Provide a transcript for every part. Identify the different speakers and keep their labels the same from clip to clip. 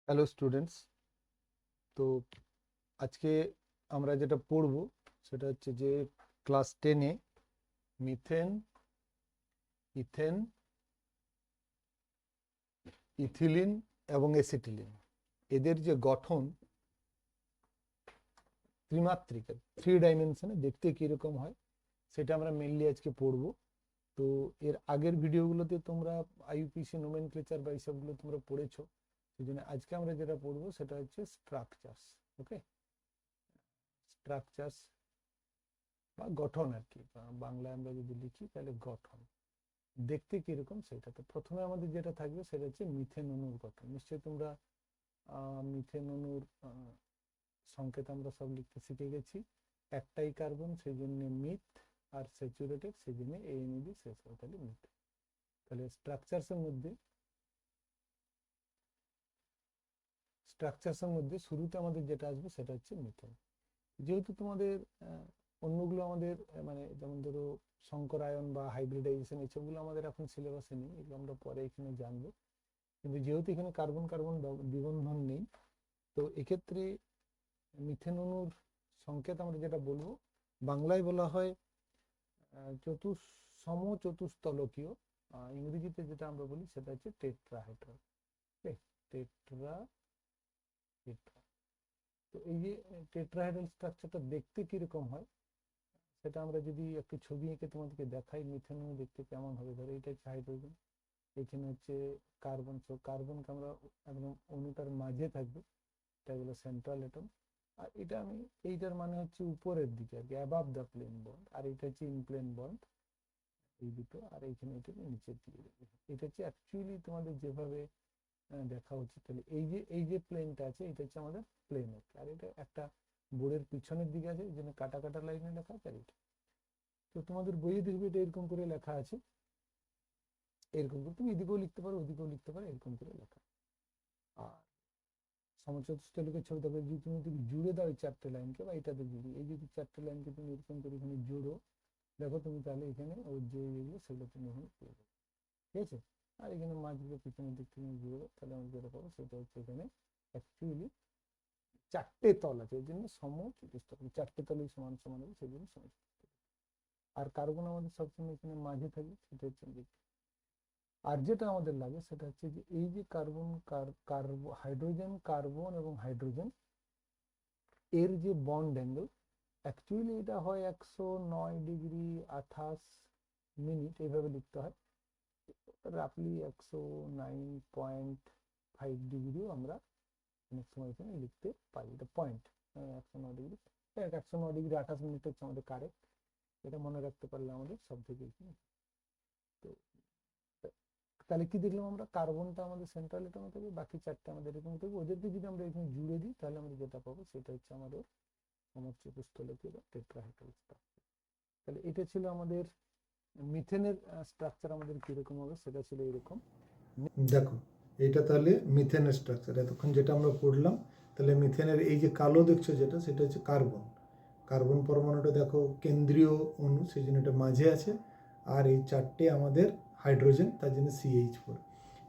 Speaker 1: Hello students. তো আজকে আমরা যেটা পড়ব সেটা হচ্ছে যে ক্লাস 10-এ মিথেন, ইথেন, ইথিলিন এবং অ্যাসিটিলিন এদের যে গঠন ত্রিমাত্রিক, 3 ডাইমেনশনে দেখতে কীরকম হয় সেটা আমরা মেনলি আজকে পড়ব। তো এর আগের ভিডিওগুলোতে তোমরা আইইউপিএসি নোমেনক্লেচার বা এইসবগুলো তোমরা পড়েছো। সেই জন্য আজকে আমরা যেটা পড়বো সেটা হচ্ছে স্ট্রাকচারস। ওকে, স্ট্রাকচারস বা গঠন আর কি, বাংলায় আমরা যদি লিখি তাহলে গঠন দেখতে কিরকম সেটা। তো প্রথমে আমাদের যেটা থাকবে সেটা হচ্ছে মিথেন অণুর গঠন। নিশ্চয়ই তোমরা মিথেন অণুর সংকেত আমরা সব লিখতে শিখে গেছি। একটাই কার্বন সেই জন্য মিথ, আর স্যাচুরেটেড সেই জন্য এএনই দিয়ে শেষ হয়, তাহলে মিথ। তাহলে স্ট্রাকচারসের মধ্যে শুরুতে আমাদের যেটা আসবে সেটা হচ্ছে মিথেন। যেহেতু তোমাদের অন্যগুলো আমাদের মানে যেমন ধরো সংকরায়ন বা হাইব্রিডাইজেশন এসবগুলো আমাদের এখন সিলেবাসে নেই, এগুলো আমরা পরে এখানে জানবো। কিন্তু যেহেতু এখানে কার্বন কার্বন দ্বিবন্ধন নেই, তো এক্ষেত্রে মিথেন অণুর সংকেত আমরা যেটা বলবো, বাংলায় বলা হয় সমচতুস্তলকীয়। ইংরেজিতে যেটা আমরা বলি সেটা হচ্ছে টেট্রাহেড্রাল। টেট্রা টেট্রা তো এই যে টেট্রাহেড্রাল স্ট্রাকচারটা দেখতে কিরকম হয় সেটা আমরা যদি একটু ছবি এঁকে তোমাদেরকে দেখাই, মিথেন অণু দেখতে কেমন হবে। ধরো এটা হচ্ছে হাইড্রোজেন, এখানে হচ্ছে কার্বন। সো কার্বনকে আমরা একদম অণুটার মাঝে থাকবে, এটা হলো সেন্ট্রাল এটম। আর এটা আমি এইটার মানে হচ্ছে উপরের দিকে আর কি, অ্যাবাভ দ্য প্লেন বন্ড। আর এটা হচ্ছে ইনপ্লেন বন্ড, এই দুটো। আর এইখানে এটা নিচের দিকে যাবে। এটা হচ্ছে অ্যাকচুয়ালি তোমাদের যেভাবে দেখা উচিত। তাহলে এই যে প্লেনটা আছে এটা হচ্ছে আমাদের প্লেন। আর এটা একটা বোর্ডের পিছনের দিকে আছে, এই জন্য কাটা কাটা লাইনে লেখা আছে। আর এটা তো তোমাদের বইয়ে দেখবে এটা এরকম করে লেখা আছে, এরকম করে তুমি এদিকেও লিখতে পারো ওদিকেও লিখতে পারো, এরকম করে লেখা। আর সমচতুষ্টের ছবি থাকবে, যদি তুমি যদি জুড়ে দাও এই 4টে লাইনকে, বা এটাতে জুড়ি, এই যদি 4টে লাইনকে তুমি এরকম করে এখানে জোড়ো, দেখো তুমি তাহলে এখানে ওর যে যেগুলো সেগুলো তুমি এখানে পেয়ে যাবে। ঠিক আছে। আর এখানে মাঝগুলো পিছনের দিক থেকে জুড়ে দাও, তাহলে আমরা যেটা পাবো সেটা হচ্ছে এখানে অ্যাকচুয়ালি 4টে তল আছে, এই জন্য সমচতুস্তল। 4টে তলই সমান সমান হবে, সেই জন্য সমচতুস্তল। আর কার্বন আমাদের সবসময় এখানে মাঝে থাকে, সেটা হচ্ছে দিক। আর যেটা আমাদের লাগে সেটা হচ্ছে যে এই যে কার্বন হাইড্রোজেন, কার্বন এবং হাইড্রোজেন এর যে বন্ড অ্যাঙ্গেল, অ্যাকচুয়ালি এটা হয় 109°28' এইভাবে লিখতে হয়। রাফলি 109.5°ও আমরা অনেক সময় এখানে লিখতে পারি। এটা পয়েন্ট 109°, 109°28' হচ্ছে আমাদের কারেক্ট। এটা মনে রাখতে পারলে আমাদের সব থেকে এখানে। তো তাহলে কি দেখলাম আমরা, কার্বনটা আমাদের সেন্ট্রাল এটমে থাকবে, বাকি 4টে আমাদের এরকম থাকবে। ওদেরকে যদি আমরা এখানে জুড়ে দিই তাহলে আমরা যেটা পাবো সেটা হচ্ছে আমাদের সমচতুস্তলকীয় বা টেট্রাহেড্রাল স্ট্রাকচার। তাহলে এটা ছিল আমাদের মিথেনের স্ট্রাকচার। আমাদের কিরকম হবে সেটা ছিল এরকম।
Speaker 2: দেখো, এটা তাহলে মিথেনের স্ট্রাকচার এতক্ষণ যেটা আমরা পড়লাম। তাহলে মিথেনের এই যে কালো দেখছো যেটা, সেটা হচ্ছে কার্বন। কার্বন পরমাণুটা দেখো কেন্দ্রীয় অণু, সেই জন্য এটা মাঝে আছে। আর এই 4টে আমাদের হাইড্রোজেন, তার জন্য CH4।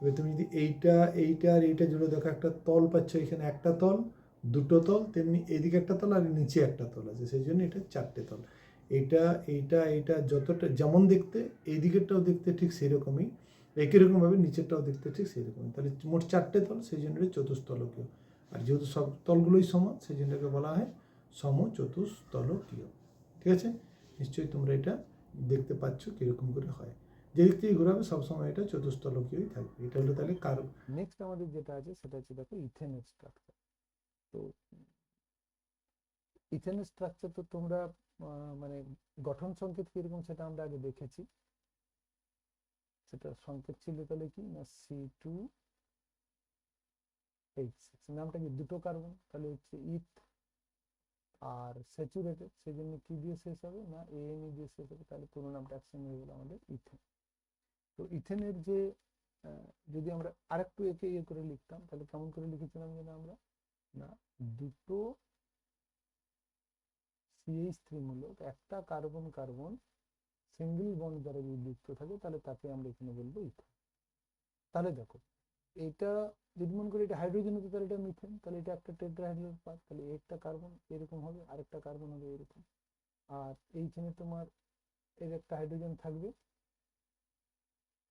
Speaker 2: এবার তুমি যদি এইটা এইটা আর এইটা জুড়ে দেখো, একটা তল পাচ্ছ এখানে, একটা তল, দুটো তল, তেমনি এইদিকে একটা তল আর নিচে একটা তল আছে, সেই জন্য এটা 4টে তল। এইটা এইটা এইটা যতটা যেমন দেখতে, এই দিকেরটাও দেখতে ঠিক সেরকমই, একই রকমভাবে নিচেরটাও দেখতে ঠিক সেরকমই। তাহলে মোট 4টে তল, সেই জন্য এটা চতুস্তলকীয়। আর যেহেতু সব তলগুলোই সমান, সেই জন্য এটাকে বলা হয় সমচতুস্তলকীয়। ঠিক আছে, নিশ্চয়ই তোমরা এটা দেখতে পাচ্ছ কিরকম করে হয়। যে দিক থেকে ঘোরাবে সবসময় এটা চতুস্তলকীয়ই থাকবে। এটা হলো তাহলে
Speaker 1: নেক্সট আমাদের যেটা আছে সেটা হচ্ছে দেখো ইথেনের স্ট্রাকচার। তো ইথেনের স্ট্রাকচার তো তোমরা মানে গঠন সংকেত কিরকম সেটা আমরা আগে দেখেছি। সেটা সংকেত ছিল তাহলে কি না, C2H6। নামটা কি, দুটো কার্বন, তাহলে হচ্ছে ইথ। আর স্যাচুরেটেড সেই জন্য কি দিয়ে শেষ হবে না, এএনই দিয়ে শেষ হবে, তাহলে পুরো নামটা একসঙ্গে হয়ে গেল আমাদের ইথেন। তো ইথেনের যে যদি আমরা আরেকটু একে ইয়ে করে লিখতাম তাহলে কেমন করে লিখেছিলাম যেন আমরা, না দুটো CH3 মূলক একটা কার্বন কার্বন সিঙ্গেল বন্ড দ্বারা যদি যুক্ত থাকে তাহলে তাকে আমরা এখানে বলবো ইথেন। তাহলে দেখো এটা যদি মনে করি এটা হাইড্রোজেন হতো তাহলে এটা মিথেন, তাহলে এটা একটা টেট্রাহাইড্রাল পাত, তাহলে একটা কার্বন এরকম হবে, আরেকটা কার্বন হবে এরকম। আর এইখানে তোমার এর একটা হাইড্রোজেন থাকবে,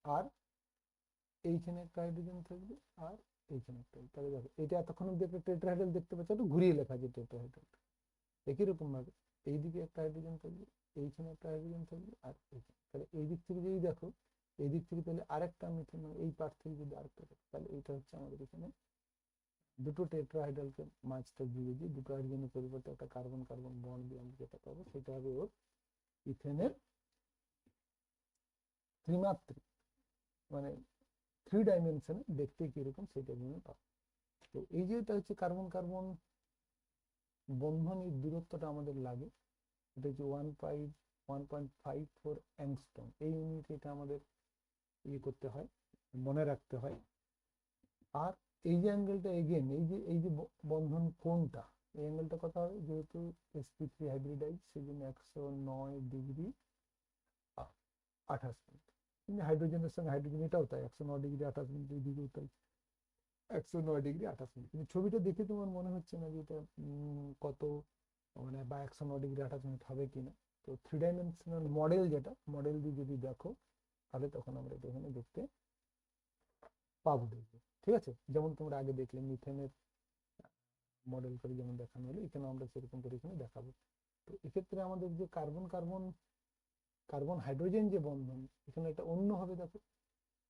Speaker 1: আর এইখানে একটা হাইড্রোজেন থাকবে, আর এইখানে একটা। তাহলে দেখো এটা এতক্ষণ অব্দি একটা টেট্রাহাইড্রাল দেখতে পাচ্ছ, একটু ঘুরিয়ে লেখা আছে টেট্রাহাইড্রাল। একই রকম ভাবে এইদিকে একটা হাইড্রোজেন থাকবে, এইখানে একটা হাইড্রোজেন থাকবে, আর এইখানে। তাহলে এই দিক থেকে যদি দেখো, এই দিক থেকে তাহলে আরেকটা মিথেন, মানে এই পার্ট থেকে যদি আরেকটা দেখো, তাহলে এটা হচ্ছে আমাদের এখানে দুটো টেট্রাহাইড্রালকে মাঝটা জুড়ে দিয়ে দুটো হাইড্রোজেনের পরিবর্তে একটা কার্বন কার্বন বন্ড দিয়ে আমরা যেটা পাবো সেটা হবে ওর ইথেনের ত্রিমাত্রিক, মানে 3 ডাইমেনশনে দেখতে কিরকম সেটা নিয়ে পাবো। তো এই যে এটা হচ্ছে কার্বন কার্বন বন্ধনের দূরত্বটা আমাদের লাগে, এটা হচ্ছে 1.54 অ্যাংস্ট্রম। এই ইউনিট এটা আমাদের ইয়ে করতে হয়, মনে রাখতে হয়। আর এই যে অ্যাঙ্গেলটা এগেন, এই যে বন্ধন কোণটা, এই অ্যাঙ্গেলটা কত হবে, যেহেতু sp3 হাইব্রিডাইজ সেই জন্য 109°28'। কিন্তু হাইড্রোজেনের সঙ্গে হাইড্রোজেন এটাও তাই, 109°28', এইদিকেও তাই 109°28'। কিন্তু ছবিটা দেখে তোমার মনে হচ্ছে না যে এটা কত, মানে বা 109°28' হবে কিনা। তো 3 ডাইমেনশনাল মডেল, যেটা মডেল দিয়ে যদি দেখো তাহলে তখন আমরা এটা এখানে দেখতে পাবো, দেখবো। ঠিক আছে, যেমন তোমরা আগে দেখলে মিথেনের মডেল করে যেমন দেখানো হলো, এখানে আমরা সেরকম করে এখানে দেখাবো। তো এক্ষেত্রে আমাদের যে কার্বন কার্বন কার্বন হাইড্রোজেন যে বন্ধন, এখানে এটা অন্য হবে দেখো,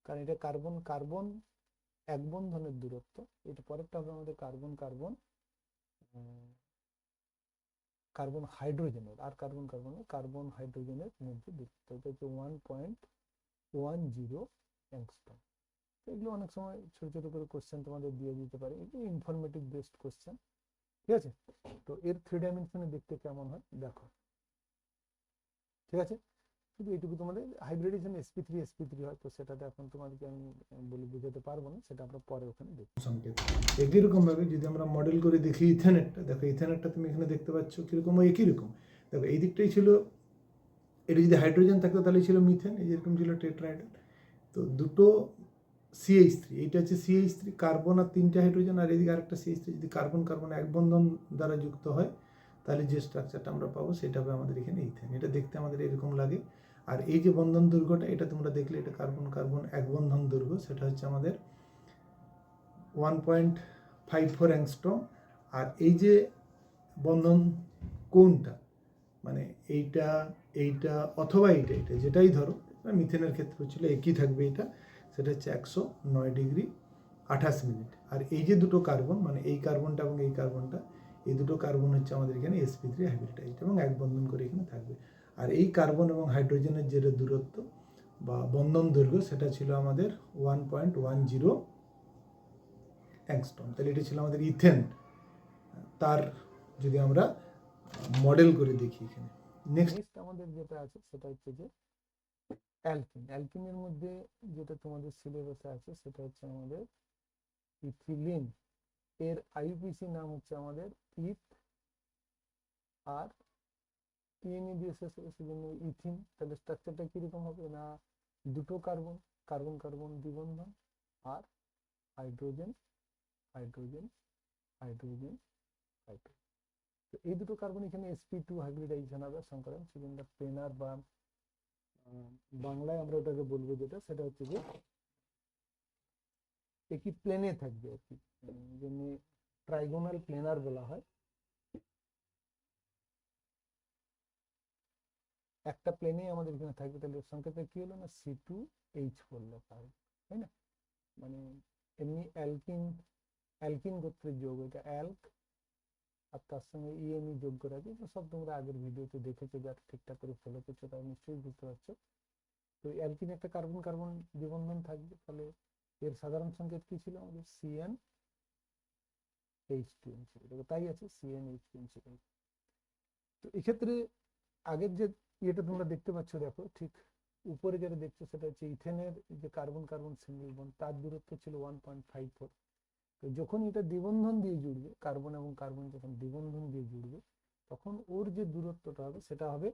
Speaker 1: কারণ এটা কার্বন কার্বন এক বন্ধনের দূরত্ব। এটা পরেরটা হবে আমাদের কার্বন কার্বন কার্বন হাইড্রোজেনের, আর কার্বন কার্বন হাইড্রোজেনের মধ্যে দূরত্ব, এটা হচ্ছে 1.10 অ্যাংস্ট্রম। এগুলো অনেক সময় ছোট ছোট করে কোশ্চেন তোমাদের দিয়ে দিতে পারে, এগুলো ইনফরমেটিভ বেসড কোশ্চেন। ঠিক আছে, তো এর 3 ডাইমেনশনে দেখতে কেমন হয় দেখো। ঠিক আছে, শুধু এইটুকু তোমাদের হাইব্রিডেশন sp3 হয়, তো সেটাতে এখন তোমাদেরকে আমি বলে বুঝাতে পারবো না, সেটা আমরা পরে ওখানে দেখবো।
Speaker 2: সংকেত একই রকম ভাবে যদি আমরা মডেল করে দেখি ইথেনেরটা, দেখো ইথেনেরটা তুমি এখানে দেখতে পাচ্ছ কিরকম, একই রকম। দেখো এই দিকটাই ছিল, এটা যদি হাইড্রোজেন থাকতো তাহলে ছিল মিথেন, এই যেরকম ছিল টেট্রাহাইড্রাল। তো দুটো CH3, এইটা হচ্ছে CH3 কার্বন আর 3টে হাইড্রোজেন, আর এদিকে আরেকটা CH3। যদি কার্বন কার্বন এক বন্ধন দ্বারা যুক্ত হয় তাহলে যে স্ট্রাকচারটা আমরা পাবো সেটা হবে আমাদের এখানে ইথেন। এটা দেখতে আমাদের এরকম লাগে। আর এই যে বন্ধন দৈর্ঘ্যটা, এটা তোমরা দেখলে এটা কার্বন কার্বন এক বন্ধন দৈর্ঘ্য, সেটা হচ্ছে আমাদের 1.54 অ্যাংস্ট্রম। আর এই যে বন্ধন কোণটা, মানে এইটা এইটা অথবা এইটা যেটাই ধরো, মিথেনের ক্ষেত্রে ছিল একই থাকবে, এটা সেটা হচ্ছে 109°28'। আর এই যে দুটো কার্বন, মানে এই কার্বনটা এবং এই কার্বনটা, এই দুটো কার্বন হচ্ছে আমাদের এখানে sp3 হাইব্রিডাইজড এবং এক বন্ধন করে এখানে থাকবে। আর এই কার্বন এবং হাইড্রোজেনের যে দূরত্ব বা বন্ধন দৈর্ঘ্য সেটা ছিল আমাদের 1.10 অ্যাংস্ট্রম। তাহলে এটা ছিল আমাদের ইথেন, তার যদি আমরা মডেল করে দেখি এখানে।
Speaker 1: নেক্সট আমাদের যেটা আছে সেটা হচ্ছে যে অ্যালকিন। অ্যালকিনের মধ্যে যেটা তোমাদের সিলেবাসে আছে সেটা হচ্ছে আমাদের ইথিলিন। এর আইউপিসি নাম হচ্ছে আমাদের ইথ, আর টিএনএ দিয়ে শেষ হবে সেজন্য ইথিন। তাহলে স্ট্রাকচারটা কিরকম হবে না, দুটো কার্বন কার্বন কার্বন দ্বিবন্ধন, আর হাইড্রোজেন হাইড্রোজেন হাইড্রোজেন হাইড্রোজেন। তো এই দুটো কার্বন এখানে sp2 হাইব্রিডাইজেশন হবে সংকরণ, সেজন্য প্লেনার বা বাংলায় আমরা ওটাকে বলবো যেটা, সেটা হচ্ছে যে একই প্লেনে থাকবে আর কি, জন্য ট্রাইগোনাল প্লেনার বলা হয়। একটা প্লেনে আমাদের এখানে থাকবে, তাহলে সংকেতটা কি হলো না C2H4 লেখা হবে, তাই না? মানে এমনি অ্যালকিন, অ্যালকিন গোত্রের যৌগ, এটা অ্যালক, আর তার সঙ্গে ইএনই যোগ করা আছে। তো সব তোমরা আগের ভিডিওতে দেখেছো, যারা ঠিকঠাক করে ফলো করছো তারা নিশ্চয়ই বুঝতে পারছো। তো অ্যালকিন একটা কার্বন কার্বন দ্বিবন্ধন থাকবে, তাহলে এর সাধারণ সংকেত কি ছিল আমাদের CnH2n ছিল, তাই আছে CnH2n ছিল। তো এক্ষেত্রে আগের যে ইয়েটা তোমরা দেখতে পাচ্ছ, দেখো ঠিক উপরে যেটা দেখছো সেটা হচ্ছে ইথেনের যে কার্বন কার্বন সিঙ্গেল বন্ড, তার দূরত্ব ছিল 1.54। তো যখন এটা দ্বিবন্ধন দিয়ে জুড়বে, কার্বন এবং কার্বন যখন দ্বিবন্ধন দিয়ে জুড়বে, তখন ওর যে দূরত্বটা হবে সেটা হবে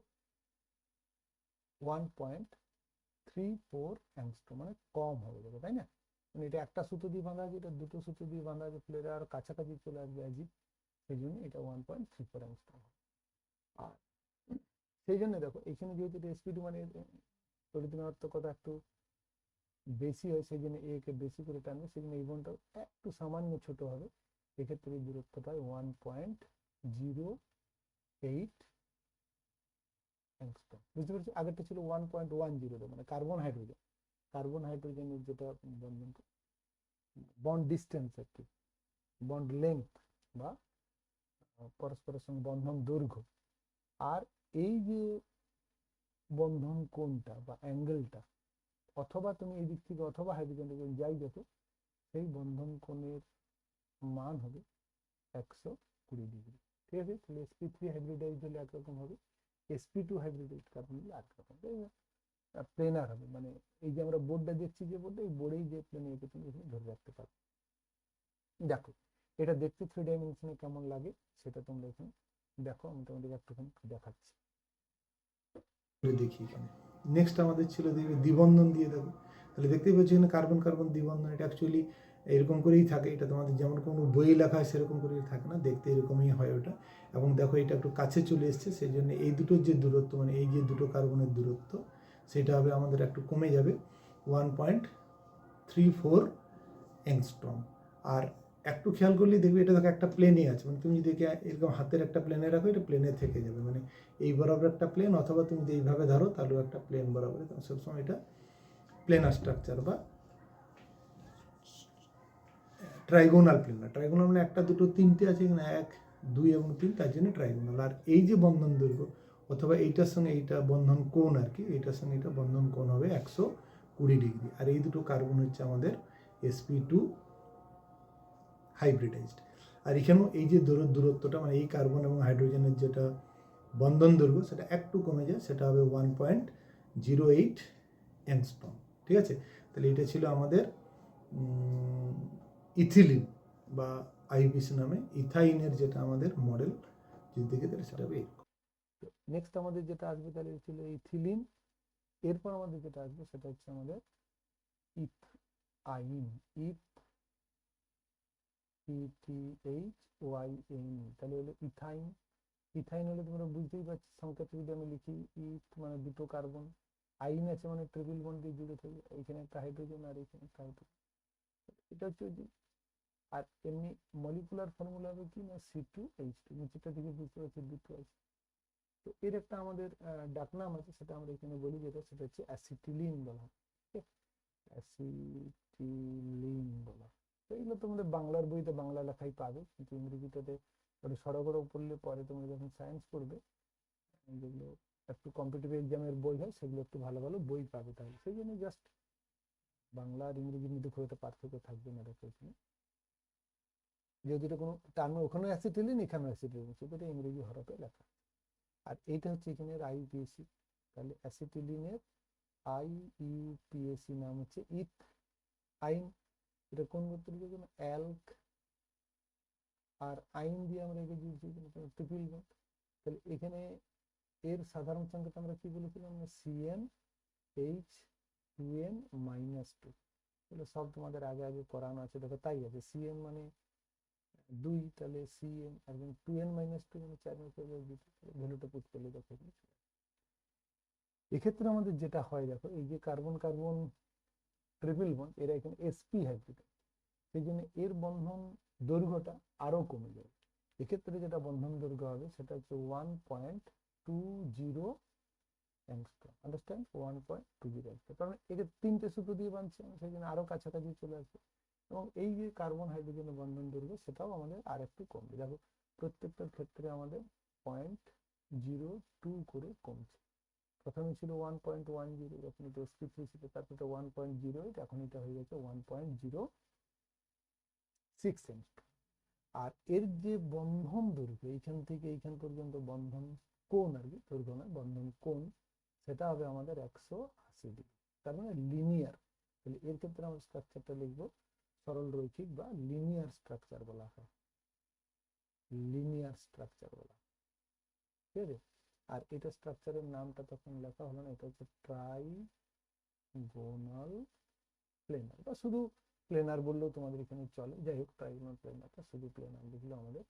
Speaker 1: 1.34 অ্যাংস্ট্রম, মানে কম হবে, তাই না? মানে এটা একটা সুতো দিয়ে বাঁধা আছে, এটা দুটো সুতো দিয়ে বাঁধা আছে, ফলে এটা আর কাছাকাছি চলে আসবে অ্যাজ ইট, সেই জন্য এটা 1.34 অ্যাংস্ট্রম। আর সেই জন্য দেখো এখানে যেহেতু এটা sp2 মানে তড়িৎ ঋণাত্মকতা একটু বেশি হয়, সেই জন্য এ কে বেশি করে টানবে, সেই জন্য এই বনটা একটু সামান্য ছোট হবে। এক্ষেত্রে এই দূরত্বটা 1.08 অ্যাংস্ট্রম। বুঝতে পারছি, আগেরটা ছিল 1.10, মানে কার্বন হাইড্রোজেন, কার্বন হাইড্রোজেনের যেটা বন্ধন বন্ড ডিস্টেন্স আর কি, বন্ড লেন্থ বা পরস্পরের সঙ্গে বন্ধন দৈর্ঘ্য। আর এই যে বন্ধন কোণটা বা অ্যাঙ্গেলটা, অথবা তুমি এই দিক থেকে অথবা হাইড্রোজেন যাই দেখো, সেই বন্ধন কোণের মান হবে 120 ডিগ্রি। ঠিক আছে, তাহলে sp3 হাইব্রিডাইজ হলে একরকম হবে, sp2 হাইব্রিডাইজ কার্বন হলে একরকম প্লেনার হবে। মানে এই যে আমরা বোর্ডটা দেখছি, যে বোর্ডে, এই বোর্ডেই যে প্লেন এঁকে তুমি এখানে ধরে রাখতে পারো। দেখো এটা দেখতে 3 ডাইমেনশনে কেমন লাগে সেটা তোমরা এখানে দেখো, আমি তোমাদের একটুখানি দেখাচ্ছি।
Speaker 2: দেখি এখানে নেক্সট আমাদের ছিল দেখবে দ্বিবন্ধন দিয়ে দেবো। তাহলে দেখতেই পাচ্ছি এখানে কার্বন কার্বন দ্বিবন্ধন, এটা অ্যাকচুয়ালি এরকম করেই থাকে, এটা তোমাদের যেমন কোনো বই লেখা হয় সেরকম করেই থাকে না, দেখতে এরকমই হয় ওটা। এবং দেখো এটা একটু কাছে চলে এসছে, সেই জন্য এই দুটোর যে দূরত্ব, মানে এই যে দুটো কার্বনের দূরত্ব, সেটা হবে আমাদের একটু কমে যাবে 1.34 অ্যাংস্ট্রম। আর একটু খেয়াল করলে দেখবে এটা দেখো একটা প্লেনে আছে, মানে তুমি যদি এরকম হাতের একটা প্লেনে রাখো, এটা প্লেনে থেকে যাবে, মানে এই বরাবর একটা প্লেন, অথবা তুমি যদি এইভাবে ধরো তাহলেও একটা প্লেন বরাবর, সবসময় এটা প্লেনার স্ট্রাকচার বা ট্রাইগোনাল প্লেনার। ট্রাইগোনাল মানে একটা দুটো তিনটে আছে, এখানে 1 2 এবং 3, তার জন্য ট্রাইগোনাল। আর এই যে বন্ধন দৈর্ঘ্য, অথবা এইটার সঙ্গে এইটা বন্ধন কোণ আর কি, এইটার সঙ্গে এটা বন্ধন কোণ হবে 120 ডিগ্রি। আর এই দুটো কার্বন হচ্ছে আমাদের sp2 হাইব্রিডাইজড। আর এখানেও এই যে দূরত্বটা, মানে এই কার্বন এবং হাইড্রোজেনের যেটা বন্ধন দৈর্ঘ্য, সেটা একটু কমে যায়, সেটা হবে 1.08 অ্যাংস্ট্রম। ঠিক আছে, তাহলে এটা ছিল আমাদের ইথিলিন বা আইপিসি নামে ইথাইনের যেটা আমাদের মডেল, যদি দেখে তাহলে সেটা হবে এরকম।
Speaker 1: নেক্সট আমাদের যেটা আসবে তাহলে ছিল ইথিলিন। এরপর আমাদের যেটা আসবে সেটা হচ্ছে আমাদের ইথআইন, ETHYN, তাহলে হলো ইথাইন। ইথাইন হলে তোমরা বুঝতেই পারছো, সংকেত যদি আমি লিখি, ইথ মানে দুটো কার্বন, আইন আছে মানে ট্রিপল বন্ড দিয়ে জুড়ে থাকবে, এখানে একটা হাইড্রোজেন আর এখানে একটা হাইড্রোজেন, এটা হচ্ছে ওই। আর এমনি মলিকুলার ফর্মুলা হবে কি না C2H2, নিচেটা থেকে বুঝতে পারছি D2H। তো এর একটা আমাদের ডাকনাম আছে, সেটা আমরা এখানে বলি, যেটা সেটা হচ্ছে অ্যাসিটিলিন বলা হয়। অ্যাসিটিলিন বলা। তো এগুলো তোমাদের বাংলার বইতে বাংলা লেখাই পাবে, কিন্তু ইংরেজিটাতে ওটা সড়গড় পড়লে পরে তোমরা যখন সায়েন্স পড়বে, যেগুলো একটু কম্পিটিটিভ এক্সামের বই হয়, সেগুলো একটু ভালো ভালো বই পাবে। তাহলে সেই জন্য জাস্ট বাংলা আর ইংরেজির মধ্যে খুব একটা পার্থক্য থাকবে না দেখো এখানে, যেহেতু এটা কোনো টার্মে ওখানে অ্যাসিটিলিন এখানে অ্যাসিটিলিন, সেটা ইংরেজি হরফে লেখা। আর এইটা হচ্ছে এখানে আইইউপিএসি, তাহলে অ্যাসিটিলিনের আইইউপিএসি নাম হচ্ছে ইথ আইন। এটা কোন গোত্রের জন্য? অ্যালক। আর আইন দিয়ে আমরা একে দিয়েছি ট্রিপল বন্ড। তাহলে এখানে এর সাধারণ সংকেত আমরা কি বলেছিলাম? CN H2n-2, তাহলে সব তোমাদের আগে আগে করানো আছে, দেখো তাই আছে। CN মানে 2, তাহলে CN, একদম 2n-2 মানে 4 ভ্যালুটা পুট করলে দেখো। এক্ষেত্রে আমাদের যেটা হয় দেখো, এই যে কার্বন কার্বন ট্রিপল বন্ড, এরা এখানে sp হাইব্রিড, সেই জন্য এর বন্ধন দৈর্ঘ্যটা আরো কমে যাবে। এক্ষেত্রে যেটা বন্ধন দৈর্ঘ্য হবে সেটা হচ্ছে 1.20 অ্যাংস্ট্রম। আন্ডারস্ট্যান্ড? 1.20 অ্যাংস্ট্রম, কারণ একে 3টে সূত্র দিয়ে বাঁধছে, সেই জন্য আরো কাছাকাছি চলে আসবে। এবং এই যে কার্বন হাইড্রোজেনের বন্ধন দৈর্ঘ্য, সেটাও আমাদের আর একটু কমবে। দেখো প্রত্যেকটার ক্ষেত্রে আমাদের 0.02 করে কমছে। প্রথমে ছিল 1.10, যখন এটা sp3 ছিল, তারপর এটা 1.08, এখন এটা হয়ে গেছে 1.06 অ্যাংস্ট্রম। আর এর যে বন্ধন দৈর্ঘ্য, এইখান থেকে এইখান পর্যন্ত বন্ধন কোণ আর কি, দৈর্ঘ্য না, বন্ধন কোণ, সেটা হবে আমাদের 180 ডিগ্রি। তার মানে লিনিয়ার। তাহলে এর ক্ষেত্রে আমরা স্ট্রাকচারটা লিখবো সরল রৈখিক বা লিনিয়ার স্ট্রাকচার বলা হয়, লিনিয়ার স্ট্রাকচার বলা হয়। ঠিক আছে, আর এটা স্ট্রাকচারের নামটা তখন লেখা হলো না, এটা হচ্ছে ট্রাইগোনাল প্লেনার, বা শুধু প্লেনার বললেও তোমাদের এখানে চলে, যাই হোক ট্রাইগোনাল প্লেনারটা শুধু প্লেনার লিখলে আমাদের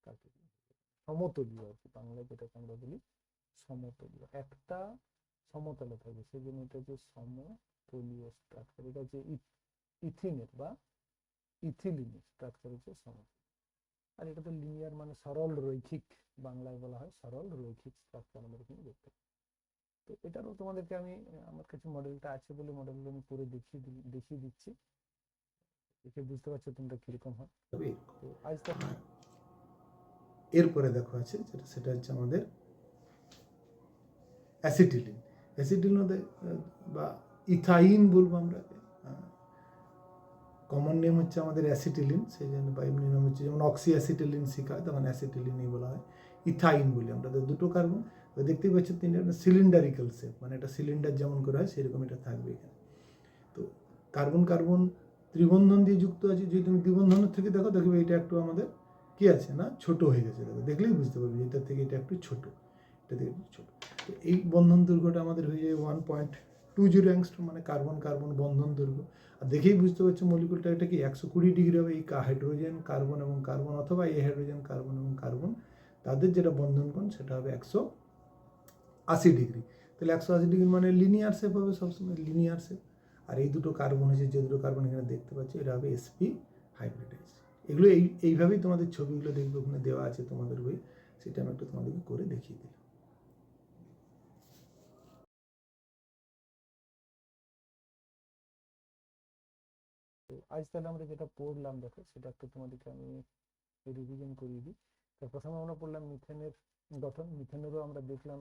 Speaker 1: কাছে সমতলীয় আর কি, বাংলায় যেটাকে আমরা বলি সমতলীয়, একটা সমতলে থাকবে সেই জন্য এটা হচ্ছে সমতলীয় স্ট্রাকচার। এটা হচ্ছে ইথিনের বা ইথিলিনের স্ট্রাকচার হচ্ছে সমতল। আর এটা তো লিনিয়ার মানে সরল রৈখিক, বাংলায় বলা হয় সরল রৈখিক স্ট্রাকচার আমাদের এখানে দেখতে পাই। তো এটারও তোমাদেরকে আমি, আমার কাছে মডেলটা আছে বলে মডেলগুলো আমি করে দেখিয়ে দিচ্ছি, দেখে বুঝতে পারছো তোমরা কিরকম হয়।
Speaker 2: তবে
Speaker 1: তো আজ তাহলে
Speaker 2: এরপরে দেখো আছে যেটা, সেটা হচ্ছে আমাদের অ্যাসিটিলিন। অ্যাসিটিলিন বা ইথাইন বলবো আমরা, কমন নেম হচ্ছে আমাদের অ্যাসিটিলিন, সেই জন্য বা এমনি নাম হচ্ছে যেমন অক্সি অ্যাসিটিলিন শেখায় তখন অ্যাসিটিলিনই বলা হয়। ইথাইন বলি আমরা, দুটো কার্বন দেখতেই পাচ্ছি, তিনটা সিলিন্ডারিক্যাল শেপ, মানে এটা সিলিন্ডার যেমন করে হয় সেরকম এটা থাকবে এখানে। তো কার্বন কার্বন ত্রিবন্ধন দিয়ে যুক্ত আছে, যদি তুমি দ্বিবন্ধনের থেকে দেখো দেখবে এটা একটু আমাদের কি আছে না ছোট হয়ে গেছে, দেখো দেখলেই বুঝতে পারবে এটা থেকে এটা একটু ছোট, এটা থেকে একটু ছোট। তো এই বন্ধন দৈর্ঘ্যটা আমাদের হয়ে যায় 1.20 অ্যাংস্ট্রম, মানে কার্বন কার্বন বন্ধন দৈর্ঘ্য। আর দেখেই বুঝতে পারছো মলিকুলটা এটা কি 120 ডিগ্রি হবে, এই হাইড্রোজেন কার্বন এবং কার্বন, অথবা এই হাইড্রোজেন কার্বন এবং কার্বন তাদের যেটা বন্ধন কোণ সেটা হবে 180 ডিগ্রি। তাহলে 180 ডিগ্রি মানে লিনিয়ার শেপ হবে, সবসময় লিনিয়ার শেপ। আর এই দুটো কার্বন হচ্ছে, যে দুটো কার্বন এখানে দেখতে পাচ্ছি, এটা হবে sp হাইব্রিডাইজ। এগুলো এইভাবেই তোমাদের ছবিগুলো দেখবে ওখানে দেওয়া আছে তোমাদের বই, সেটা আমি একটু তোমাদেরকে করে দেখিয়ে দিলাম।
Speaker 1: তো আজ তাহলে আমরা যেটা পড়লাম দেখো সেটা একটু তোমাদেরকে আমি রিভিশন করিয়ে দিই। তো প্রথমে আমরা পড়লাম মিথেনের গঠন, মিথেনেরও আমরা দেখলাম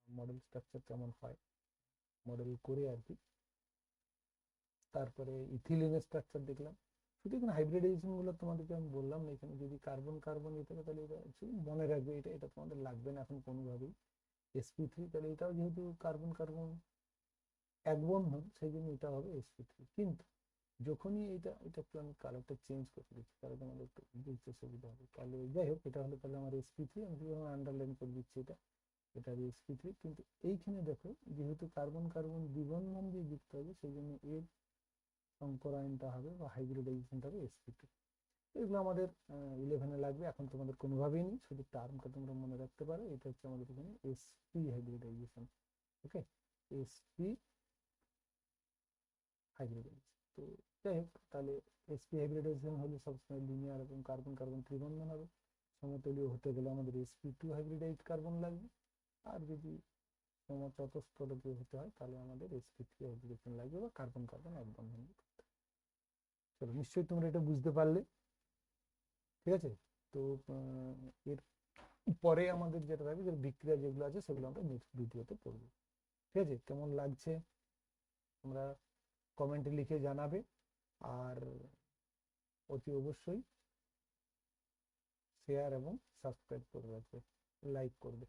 Speaker 1: মডেল স্ট্রাকচার কেমন হয়, মডেল করে আর কি। তারপরে ইথিলিনের স্ট্রাকচার দেখলাম। শুধু এখানে হাইব্রিডাইজেশন গুলো তোমাদেরকে আমি বললাম না, এখানে যদি কার্বন কার্বন এটা তাহলে এটা মনে রাখবে, এটা এটা তোমাদের লাগবে না এখন কোনোভাবেই। sp3, তাহলে এটাও যেহেতু কার্বন কার্বন এক বন্ধন সেই জন্য এটা হবে sp3। কিন্তু যখনই এটা এটা একটু আমি কালারটা চেঞ্জ করে দিচ্ছি তাহলে তোমাদের একটু বুঝতে সুবিধা হবে। তাহলে যাই হোক এটা হলো তাহলে আমার sp3, আমি আন্ডারলাইন করে দিচ্ছি এটা, এটা sp3। কিন্তু এইখানে দেখো যেহেতু কার্বন কার্বন দ্বিবন্ধন দিয়ে যুক্ত হবে সেই জন্য এর সংকরায়নটা হবে বা হাইব্রিডাইজেশনটা হবে sp2। এগুলো আমাদের 11-এ লাগবে, এখন তোমাদের কোনোভাবেই নেই, শুধু টার্মটা তোমরা মনে রাখতে পারো। এটা হচ্ছে আমাদের এখানে sp হাইব্রিডাইজেশন, ওকে, sp হাইব্রিডাইজেশন। তো যাই হোক তাহলে sp হাইব্রিডাইজেশন হলে সবসময় লিনিয়ার এবং কার্বন কার্বন ত্রিবন্ধন হবে। সমতলীয় হতে গেলে আমাদের sp2 হাইব্রিডাইজ কার্বন লাগবে। আর যদি সমচতুস্তলকীয় হতে হয় তাহলে আমাদের sp3 হাইব্রিডেশন লাগবে বা কার্বন কার্বন এক বন্ধন। চলো নিশ্চয়ই তোমরা এটা বুঝতে পারলে, ঠিক আছে। তো এর পরে আমাদের যেটা থাকবে যে বিক্রিয়া যেগুলো আছে সেগুলো আমরা নেক্সট ভিডিওতে পড়বো, ঠিক আছে। কেমন লাগছে তোমরা কমেন্টে লিখে জানাবে, আর অতি অবশ্যই শেয়ার এবং সাবস্ক্রাইব করে রাখবে, লাইক করবে।